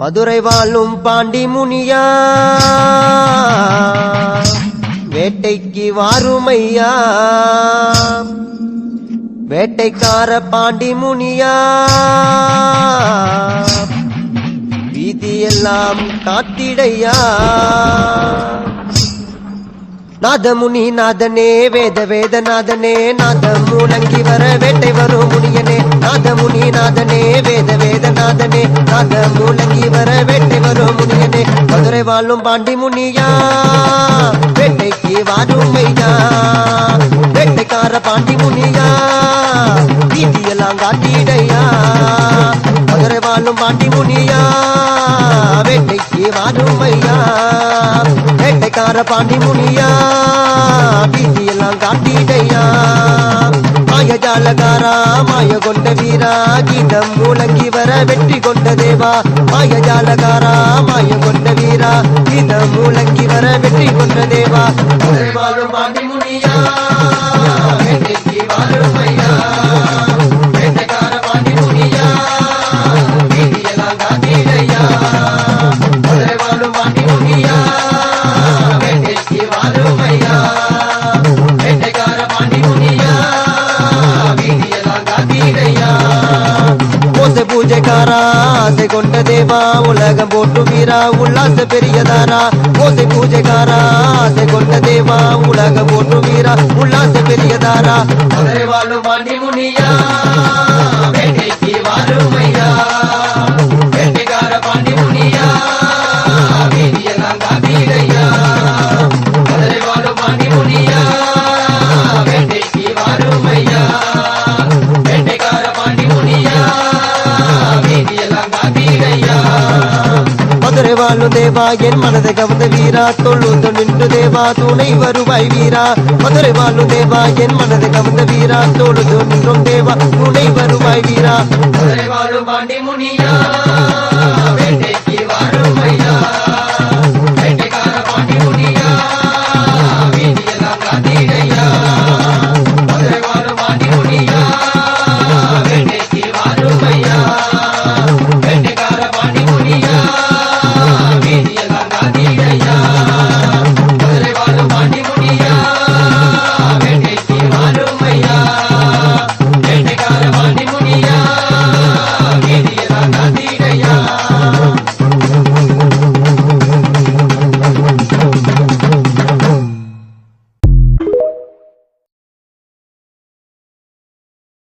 மதுரை வாழும் பாண்டி முனியா வேட்டைக்கு வாருமையா வேட்டைக்கார பாண்டி முனியா வீதியெல்லாம் காத்திடையா நாதமுனி நாதனே வேத வேத நாதனே நாதம் மூலங்கி வர வேட்டை வரும் முனியனே நாதமுனி நாதனே வேத வேத நாதனே நாதம் மூலங்கி வர வேட்டை வரும் முனியனே மதுரை வாழும் பாண்டி முனியா வேட்டைக்கு வாருமையா வேட்டைக்கார பாண்டி முனியா வீதியெல்லாம் காட்டிடையா மதுரை வாழும் பாண்டி முனியா வேட்டைக்கு வாருமையா வேட்டைக்கார பாண்டி முனியா வீதியெல்லாம் காட்டிடையா மாயஜாலகாரா மாய கொண்ட வீரா கீதம் மூலங்கி வர வெற்றி கொண்ட தேவா மாயஜாலகாரா மாய கொண்ட வீரா கீதம் மூலங்கி வர வெற்றி கொண்ட தேவா வாழும் பாண்டி முனியா வேட்டைக்கு வாருமையா வேட்டைக்கார பாண்டி முனியா வீதியெல்லாம் காட்டிடையா வாழும் பாண்டி முனியா வேட்டைக்கு வாருமையா வேட்டைக்கார பாண்டி முனியா வீதியெல்லாம் காத்திடையா மோச பூஜைக்காரா ஆசை கொண்ட தேவா உலகம் போட்டு வீரா உல்லாச பெரியதாரா மோசை பூஜைக்காரா ஆசை கொண்ட தேவா உலகம் போட்டு வீரா உல்லாச பெரியதாரா மதுரை வாழும் பாண்டி முனியா வேட்டைக்கு வாருமையா வேட்டைக்கார பாண்டி முனியா வீதியெல்லாம் காத்திடையா மதுரை வாழும் பாண்டி முனியா வேட்டைக்கு வாருமையா வேட்டைக்கார பாண்டி முனியா வீதியெல்லாம் காத்திடையா மதுரை வாழும் தேவா என் மனதை கவர்ந்த வீரா தொழுது நின்று தேவா துணை வருவாய் வீரா மதுரை வாழும் தேவா என் மனதை கவர்ந்த வீரா தொழுது நின்றும் தேவா துணை வருவாய் வீரா மதுரை வாழும் பாண்டி முனியா